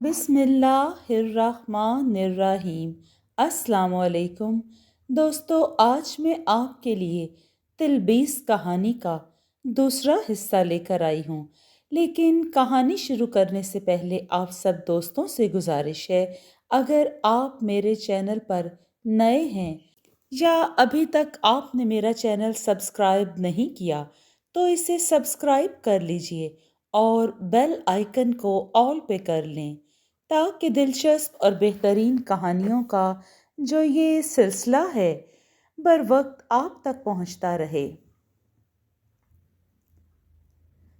بسم اللہ الرحمن الرحیم۔ السلام علیکم دوستو، آج میں آپ کے لیے تلبیس کہانی کا دوسرا حصہ لے کر آئی ہوں، لیکن کہانی شروع کرنے سے پہلے آپ سب دوستوں سے گزارش ہے، اگر آپ میرے چینل پر نئے ہیں یا ابھی تک آپ نے میرا چینل سبسکرائب نہیں کیا تو اسے سبسکرائب کر لیجئے اور بیل آئیکن کو آل پہ کر لیں تاکہ دلچسپ اور بہترین کہانیوں کا جو یہ سلسلہ ہے بر وقت آپ تک پہنچتا رہے۔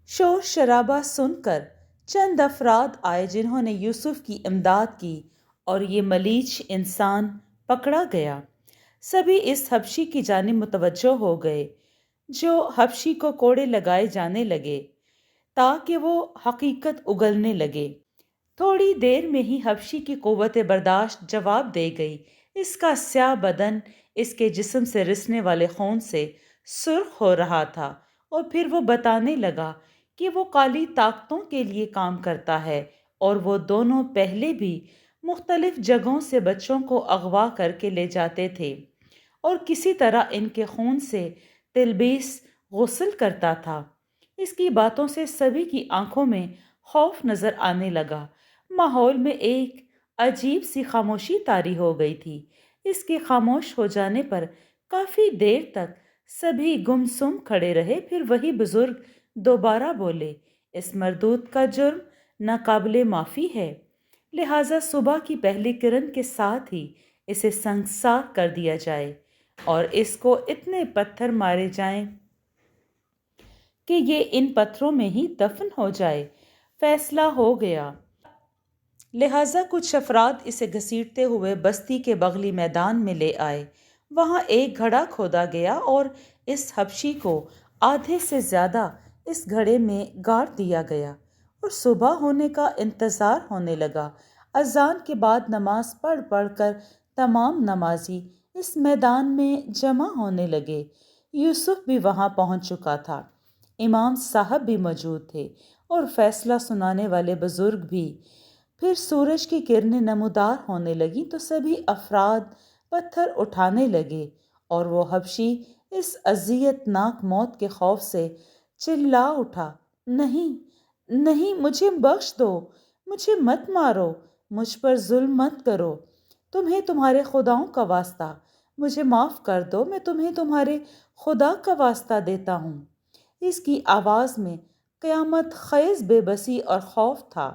شور شرابہ سن کر چند افراد آئے جنہوں نے یوسف کی امداد کی اور یہ ملیچ انسان پکڑا گیا۔ سبھی اس حبشی کی جانب متوجہ ہو گئے جو حبشی کو کوڑے لگائے جانے لگے تاکہ وہ حقیقت اگلنے لگے۔ تھوڑی دیر میں ہی حبشی کی قوت برداشت جواب دے گئی۔ اس کا سیاہ بدن اس کے جسم سے رسنے والے خون سے سرخ ہو رہا تھا اور پھر وہ بتانے لگا کہ وہ کالی طاقتوں کے لیے کام کرتا ہے اور وہ دونوں پہلے بھی مختلف جگہوں سے بچوں کو اغوا کر کے لے جاتے تھے اور کسی طرح ان کے خون سے تلبیس غسل کرتا تھا۔ اس کی باتوں سے سبھی کی آنکھوں میں خوف نظر آنے لگا۔ ماحول میں ایک عجیب سی خاموشی طاری ہو گئی تھی۔ اس کے خاموش ہو جانے پر کافی دیر تک سبھی گمسم کھڑے رہے، پھر وہی بزرگ دوبارہ بولے، اس مردود کا جرم ناقابل معافی ہے، لہٰذا صبح کی پہلی کرن کے ساتھ ہی اسے سنگسار کر دیا جائے اور اس کو اتنے پتھر مارے جائیں کہ یہ ان پتھروں میں ہی دفن ہو جائے۔ فیصلہ ہو گیا۔ لہٰذا کچھ افراد اسے گھسیٹتے ہوئے بستی کے بغلی میدان میں لے آئے۔ وہاں ایک گھڑا کھودا گیا اور اس حبشی کو آدھے سے زیادہ اس گھڑے میں گاڑ دیا گیا اور صبح ہونے کا انتظار ہونے لگا۔ اذان کے بعد نماز پڑھ پڑھ کر تمام نمازی اس میدان میں جمع ہونے لگے۔ یوسف بھی وہاں پہنچ چکا تھا، امام صاحب بھی موجود تھے اور فیصلہ سنانے والے بزرگ بھی۔ پھر سورج کی کرنیں نمودار ہونے لگیں تو سبھی افراد پتھر اٹھانے لگے اور وہ حبشی اس اذیت ناک موت کے خوف سے چلا اٹھا، نہیں نہیں، مجھے بخش دو، مجھے مت مارو، مجھ پر ظلم مت کرو، تمہیں تمہارے خداؤں کا واسطہ مجھے معاف کر دو، میں تمہیں تمہارے خدا کا واسطہ دیتا ہوں۔ اس کی آواز میں قیامت خیز بے بسی اور خوف تھا۔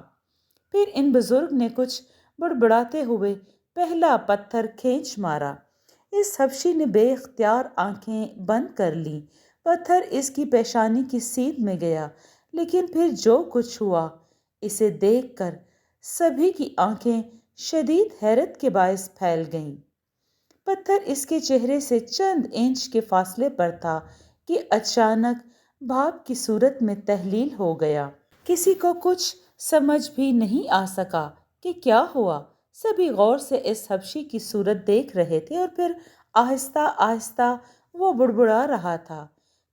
پھر ان بزرگ نے کچھ بڑبڑاتے ہوئے پہلا پتھر کھینچ مارا۔ اس حبشی نے بے اختیار آنکھیں بند کر لیں۔ پتھر اس کی پیشانی کی سیدھ میں گیا، لیکن پھر جو کچھ ہوا اسے دیکھ کر سبھی کی آنکھیں شدید حیرت کے باعث پھیل گئیں۔ پتھر اس کے چہرے سے چند انچ کے فاصلے پر تھا کہ اچانک بھاپ کی صورت میں تحلیل ہو گیا۔ کسی کو کچھ سمجھ بھی نہیں آ سکا کہ کیا ہوا۔ سبھی غور سے اس حبشی کی صورت دیکھ رہے تھے اور پھر آہستہ آہستہ وہ بڑبڑا رہا تھا۔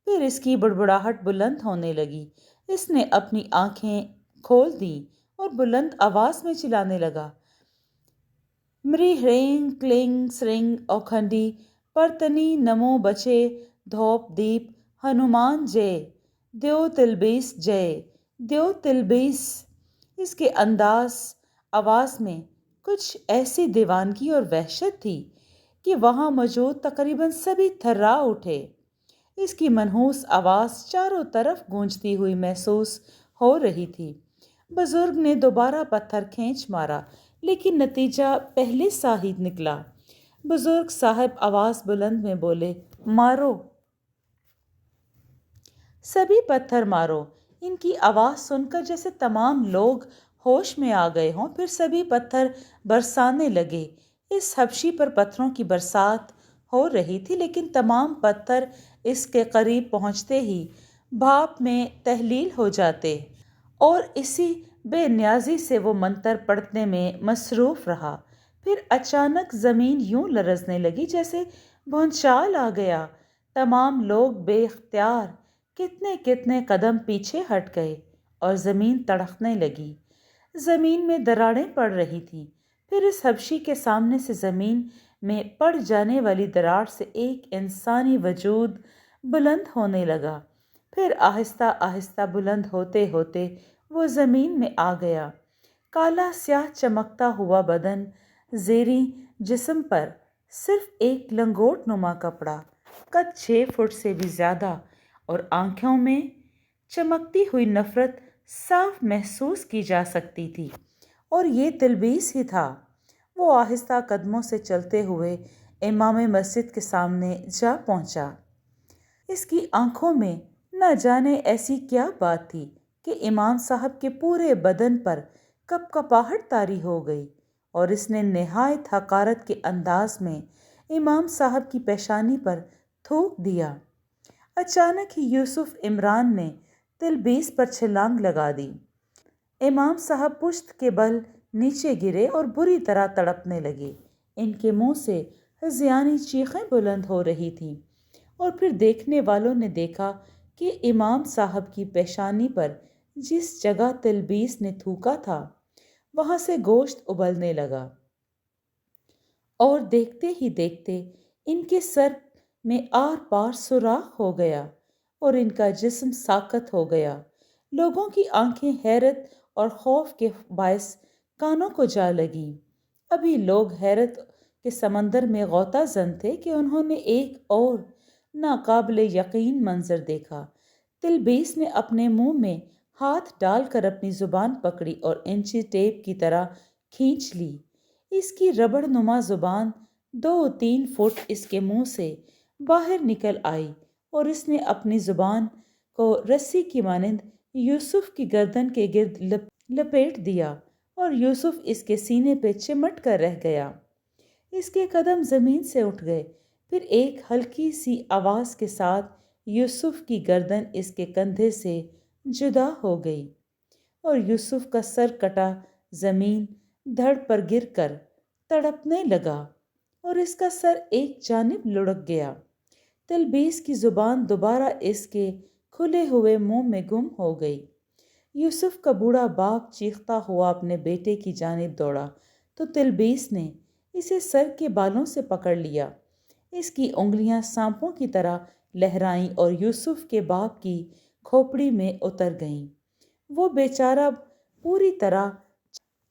پھر اس کی بڑبڑاہٹ بلند ہونے لگی۔ اس نے اپنی آنکھیں کھول دیں اور بلند آواز میں چلانے لگا، مری ہرینگ کلنگ سرنگ اوکھنڈی پرتنی نمو بچے دھوپ دیپ ہنومان جے دیو تلبیس جے دیو تلبیس۔ اس کے آواز میں کچھ ایسی دیوانگی اور وحشت تھی کہ وہاں موجود تقریباً سبھی تھرا اٹھے۔ اس کی منحوس آواز چاروں طرف گونجتی ہوئی محسوس ہو رہی تھی۔ بزرگ نے دوبارہ پتھر کھینچ مارا، لیکن نتیجہ پہلے سا ہی نکلا۔ بزرگ صاحب آواز بلند میں بولے، مارو، سبھی پتھر مارو۔ ان کی آواز سن کر جیسے تمام لوگ ہوش میں آ گئے ہوں، پھر سبھی پتھر برسانے لگے۔ اس حبشی پر پتھروں کی برسات ہو رہی تھی، لیکن تمام پتھر اس کے قریب پہنچتے ہی بھاپ میں تحلیل ہو جاتے اور اسی بے نیازی سے وہ منتر پڑھنے میں مصروف رہا۔ پھر اچانک زمین یوں لرزنے لگی جیسے بھونچال آ گیا۔ تمام لوگ بے اختیار کتنے کتنے قدم پیچھے ہٹ گئے اور زمین تڑکنے لگی۔ زمین میں دراڑیں پڑ رہی تھیں۔ پھر اس حبشی کے سامنے سے زمین میں پڑ جانے والی دراڑ سے ایک انسانی وجود بلند ہونے لگا۔ پھر آہستہ آہستہ بلند ہوتے ہوتے وہ زمین میں آ گیا۔ کالا سیاہ چمکتا ہوا بدن، زیریں جسم پر صرف ایک لنگوٹ نما کپڑا، قد 6 فٹ سے بھی زیادہ، اور آنکھوں میں چمکتی ہوئی نفرت صاف محسوس کی جا سکتی تھی۔ اور یہ تلبیس ہی تھا۔ وہ آہستہ قدموں سے چلتے ہوئے امام مسجد کے سامنے جا پہنچا۔ اس کی آنکھوں میں نہ جانے ایسی کیا بات تھی کہ امام صاحب کے پورے بدن پر کپ کپاہٹ طاری ہو گئی، اور اس نے نہایت حقارت کے انداز میں امام صاحب کی پیشانی پر تھوک دیا۔ اچانک ہی یوسف عمران نے تلبیس پر چھلانگ لگا دی۔ امام صاحب پشت کے بل نیچے گرے اور بری طرح تڑپنے لگے۔ ان کے منہ سے ہذیانی چیخیں بلند ہو رہی تھیں، اور پھر دیکھنے والوں نے دیکھا کہ امام صاحب کی پیشانی پر جس جگہ تلبیس نے تھوکا تھا وہاں سے گوشت ابلنے لگا، اور دیکھتے ہی دیکھتے ان کے سر میں آر پار سوراخ ہو گیا اور ان کا جسم ساکت ہو گیا۔ لوگوں کی آنکھیں حیرت اور خوف کے باعث کانوں کو جا لگیں۔ ابھی لوگ حیرت کے سمندر میں غوطہ زن تھے کہ انہوں نے ایک اور ناقابل یقین منظر دیکھا۔ تلبیس نے اپنے منہ میں ہاتھ ڈال کر اپنی زبان پکڑی اور انچی ٹیپ کی طرح کھینچ لی۔ اس کی ربڑ نما زبان 2-3 فٹ اس کے منہ سے باہر نکل آئی، اور اس نے اپنی زبان کو رسی کی مانند یوسف کی گردن کے گرد لپیٹ دیا، اور یوسف اس کے سینے پہ چمٹ کر رہ گیا۔ اس کے قدم زمین سے اٹھ گئے۔ پھر ایک ہلکی سی آواز کے ساتھ یوسف کی گردن اس کے کندھے سے جدا ہو گئی، اور یوسف کا سر کٹا زمین دھڑ پر گر کر تڑپنے لگا، اور اس کا سر ایک جانب لڑک گیا۔ تلبیس کی زبان دوبارہ اس کے کھلے ہوئے منہ میں گم ہو گئی۔ یوسف کا بوڑھا باپ چیختا ہوا اپنے بیٹے کی جانب دوڑا تو تلبیس نے اسے سر کے بالوں سے پکڑ لیا۔ اس کی انگلیاں سانپوں کی طرح لہرائیں اور یوسف کے باپ کی کھوپڑی میں اتر گئیں۔ وہ بیچارہ پوری طرح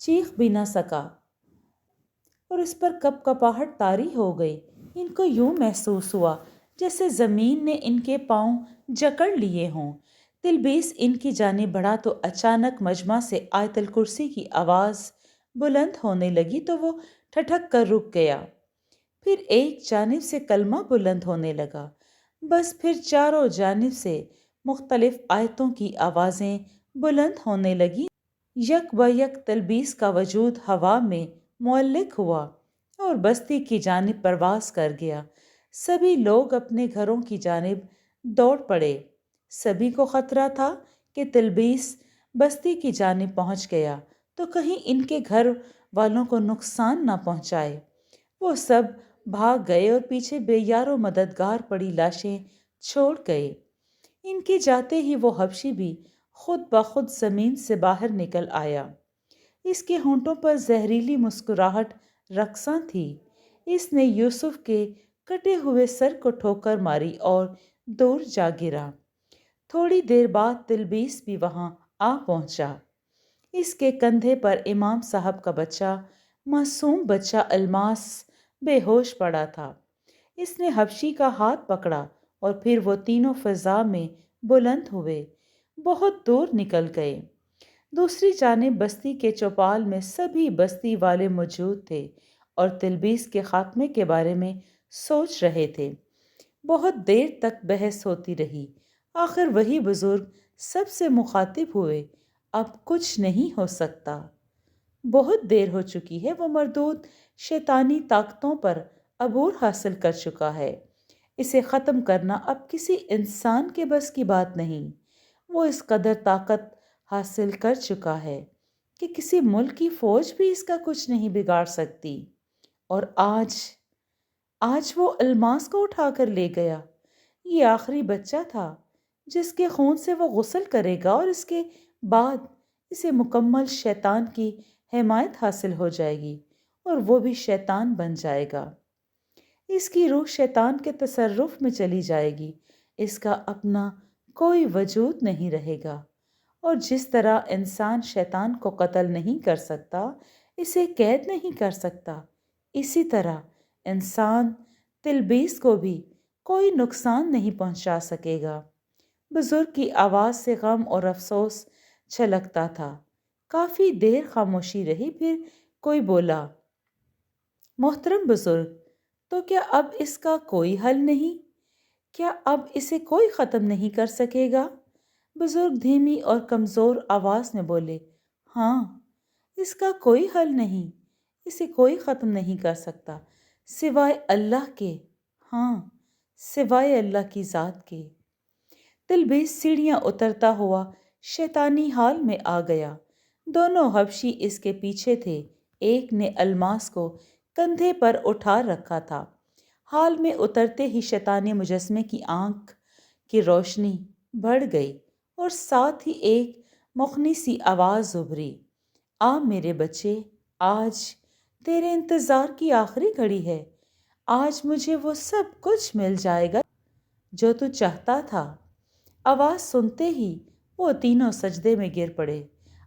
چیخ بھی نہ سکا، اور اس پر کپ کپاہٹ طاری ہو گئی۔ ان کو یوں محسوس ہوا جیسے زمین نے ان کے پاؤں جکڑ لیے ہوں۔ تلبیس ان کی جانب بڑھا تو اچانک مجمع سے آیت الکرسی کی آواز بلند ہونے لگی تو وہ ٹھٹک کر رک گیا۔ پھر ایک جانب سے کلمہ بلند ہونے لگا۔ بس پھر چاروں جانب سے مختلف آیتوں کی آوازیں بلند ہونے لگیں۔ یک بہ یک تلبیس کا وجود ہوا میں معلق ہوا اور بستی کی جانب پرواز کر گیا۔ سبھی لوگ اپنے گھروں کی جانب دوڑ پڑے۔ سبھی کو خطرہ تھا کہ تلبیس بستی کی جانب پہنچ گیا تو کہیں ان کے گھر والوں کو نقصان نہ پہنچائے۔ وہ سب بھاگ گئے اور پیچھے بے یار و مددگار پڑی لاشیں چھوڑ گئے۔ ان کے جاتے ہی وہ حبشی بھی خود بخود زمین سے باہر نکل آیا۔ اس کے ہونٹوں پر زہریلی مسکراہٹ رقصاں تھی۔ اس نے یوسف کے کٹے ہوئے سر کو ٹھوکر ماری اور دور جا گرا۔ تھوڑی دیر بعد تلبیس بھی وہاں آ پہنچا۔ اس کے کندھے پر امام صاحب کا بچہ، معصوم بچہ الماس، بے ہوش پڑا تھا۔ اس نے حبشی کا ہاتھ پکڑا اور پھر وہ تینوں فضا میں بلند ہوئے، بہت دور نکل گئے۔ دوسری جانب بستی کے چوپال میں سبھی بستی والے موجود تھے اور تلبیس کے خاتمے کے بارے میں سوچ رہے تھے۔ بہت دیر تک بحث ہوتی رہی۔ آخر وہی بزرگ سب سے مخاطب ہوئے، اب کچھ نہیں ہو سکتا۔ بہت دیر ہو چکی ہے، وہ مردود شیطانی طاقتوں پر عبور حاصل کر چکا ہے۔ اسے ختم کرنا اب کسی انسان کے بس کی بات نہیں۔ وہ اس قدر طاقت حاصل کر چکا ہے کہ کسی ملک کی فوج بھی اس کا کچھ نہیں بگاڑ سکتی۔ اور آج وہ الماس کو اٹھا کر لے گیا۔ یہ آخری بچہ تھا جس کے خون سے وہ غسل کرے گا، اور اس کے بعد اسے مکمل شیطان کی حمایت حاصل ہو جائے گی اور وہ بھی شیطان بن جائے گا۔ اس کی روح شیطان کے تصرف میں چلی جائے گی، اس کا اپنا کوئی وجود نہیں رہے گا، اور جس طرح انسان شیطان کو قتل نہیں کر سکتا، اسے قید نہیں کر سکتا، اسی طرح انسان تلبیس کو بھی کوئی نقصان نہیں پہنچا سکے گا۔ بزرگ کی آواز سے غم اور افسوس چھلکتا تھا۔ کافی دیر خاموشی رہی، پھر کوئی بولا، محترم بزرگ، تو کیا اب اس کا کوئی حل نہیں؟ کیا اب اسے کوئی ختم نہیں کر سکے گا؟ بزرگ دھیمی اور کمزور آواز میں بولے، ہاں، اس کا کوئی حل نہیں، اسے کوئی ختم نہیں کر سکتا سوائے اللہ کے، ہاں، سوائے اللہ کی ذات کے۔ تلبیس سیڑھیاں اترتا ہوا شیطانی حال میں آ گیا۔ دونوں حبشی اس کے پیچھے تھے۔ ایک نے الماس کو کندھے پر اٹھا رکھا تھا۔ حال میں اترتے ہی شیطانی مجسمے کی آنکھ کی روشنی بڑھ گئی اور ساتھ ہی ایک مخنی سی آواز ابھری، آ میرے بچے، آج تیرے انتظار کی آخری گھڑی ہے۔ آج مجھے وہ سب کچھ مل جائے گا جو تو چاہتا تھا۔ آواز سنتے ہی وہ تینوں سجدے میں گر پڑے۔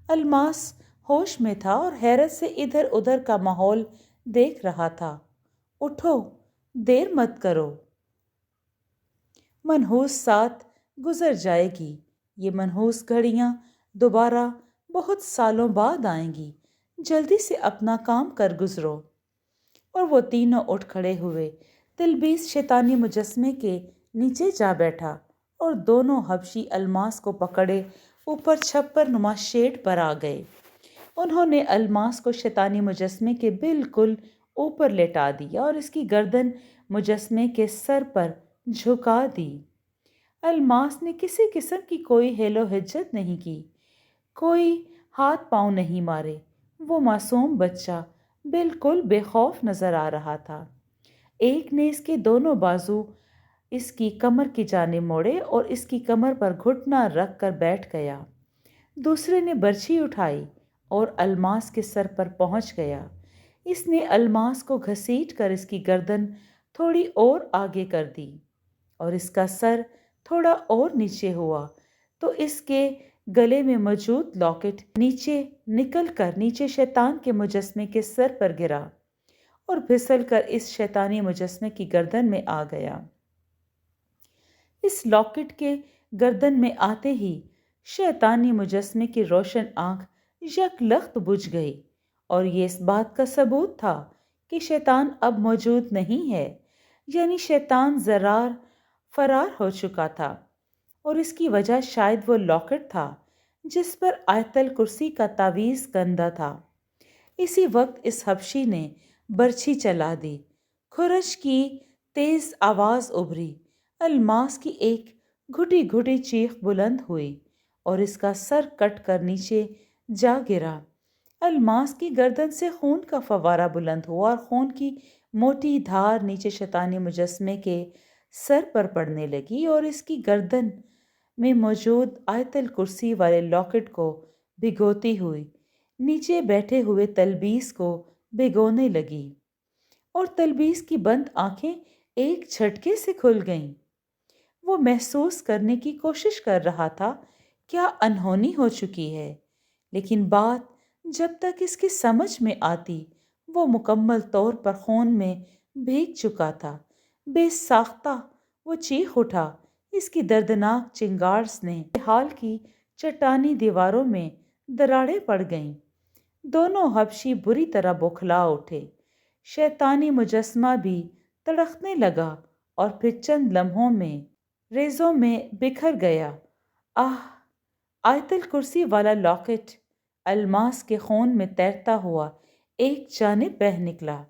الماس ہوش میں تھا اور حیرت سے ادھر ادھر کا ماحول دیکھ رہا تھا۔ اٹھو، دیر مت کرو، منحوس ساتھ گزر جائے گی۔ یہ منحوس گھڑیاں دوبارہ بہت سالوں بعد آئیں گی، جلدی سے اپنا کام کر گزرو۔ اور وہ تینوں اٹھ کھڑے ہوئے۔ تلبیس شیطانی مجسمے کے نیچے جا بیٹھا اور دونوں حبشی الماس کو پکڑے اوپر چھپر نما شیڈ پر آ گئے۔ انہوں نے الماس کو شیطانی مجسمے کے بالکل اوپر لٹا دیا اور اس کی گردن مجسمے کے سر پر جھکا دی۔ الماس نے کسی قسم کی کوئی حیل و حجت نہیں کی، کوئی ہاتھ پاؤں نہیں مارے۔ وہ معصوم بچہ بالکل بے خوف نظر آ رہا تھا۔ ایک نے اس کے دونوں بازو اس کی کمر کی جانب موڑے اور اس کی کمر پر گھٹنا رکھ کر بیٹھ گیا۔ دوسرے نے برچھی اٹھائی اور الماس کے سر پر پہنچ گیا۔ اس نے الماس کو گھسیٹ کر اس کی گردن تھوڑی اور آگے کر دی اور اس کا سر تھوڑا اور نیچے ہوا تو اس کے گلے میں موجود لاکٹ نیچے نکل کر نیچے شیطان کے مجسمے کے سر پر گرا اور پھسل کر اس شیطانی مجسمے کی گردن میں آ گیا۔ اس لاکٹ کے گردن میں آتے ہی شیطانی مجسمے کی روشن آنکھ یک لخت بجھ گئی، اور یہ اس بات کا ثبوت تھا کہ شیطان اب موجود نہیں ہے، یعنی شیطان فرار ہو چکا تھا، اور اس کی وجہ شاید وہ لاکٹ تھا جس پر آیت الکرسی کا تعویذ گندہ تھا۔ اسی وقت اس حبشی نے برچھی چلا دی۔ خرش کی تیز آواز ابھری، الماس کی ایک گھٹی گھٹی چیخ بلند ہوئی اور اس کا سر کٹ کر نیچے جا گرا۔ الماس کی گردن سے خون کا فوارہ بلند ہوا اور خون کی موٹی دھار نیچے شیطانی مجسمے کے سر پر پڑنے لگی اور اس کی گردن میں موجود آیت الکرسی والے لاکٹ کو بھگوتی ہوئی نیچے بیٹھے ہوئے تلبیس کو بھگونے لگی، اور تلبیس کی بند آنکھیں ایک جھٹکے سے کھل گئیں۔ وہ محسوس کرنے کی کوشش کر رہا تھا کیا انہونی ہو چکی ہے، لیکن بات جب تک اس کی سمجھ میں آتی وہ مکمل طور پر خون میں بھیگ چکا تھا۔ بے ساختہ وہ چیخ اٹھا۔ اس کی دردناک چنگاڑ نے حال کی چٹانی دیواروں میں دراڑیں پڑ گئیں۔ دونوں حبشی بری طرح بوکھلا اٹھے۔ شیطانی مجسمہ بھی تڑکنے لگا اور پھر چند لمحوں میں ریزوں میں بکھر گیا۔ آیت الکرسی والا لاکٹ الماس کے خون میں تیرتا ہوا ایک جانب بہہ نکلا۔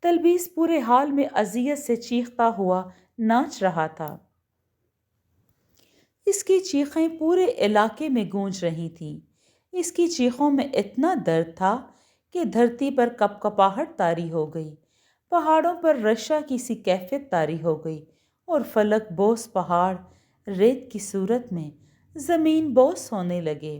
تلبیس پورے حال میں اذیت سے چیختا ہوا ناچ رہا تھا۔ اس کی چیخیں پورے علاقے میں گونج رہی تھیں۔ اس کی چیخوں میں اتنا درد تھا کہ دھرتی پر کپ کپاہٹ طاری ہو گئی، پہاڑوں پر رشا کی سی کیفیت طاری ہو گئی اور فلک بوس پہاڑ ریت کی صورت میں زمین بوس ہونے لگے۔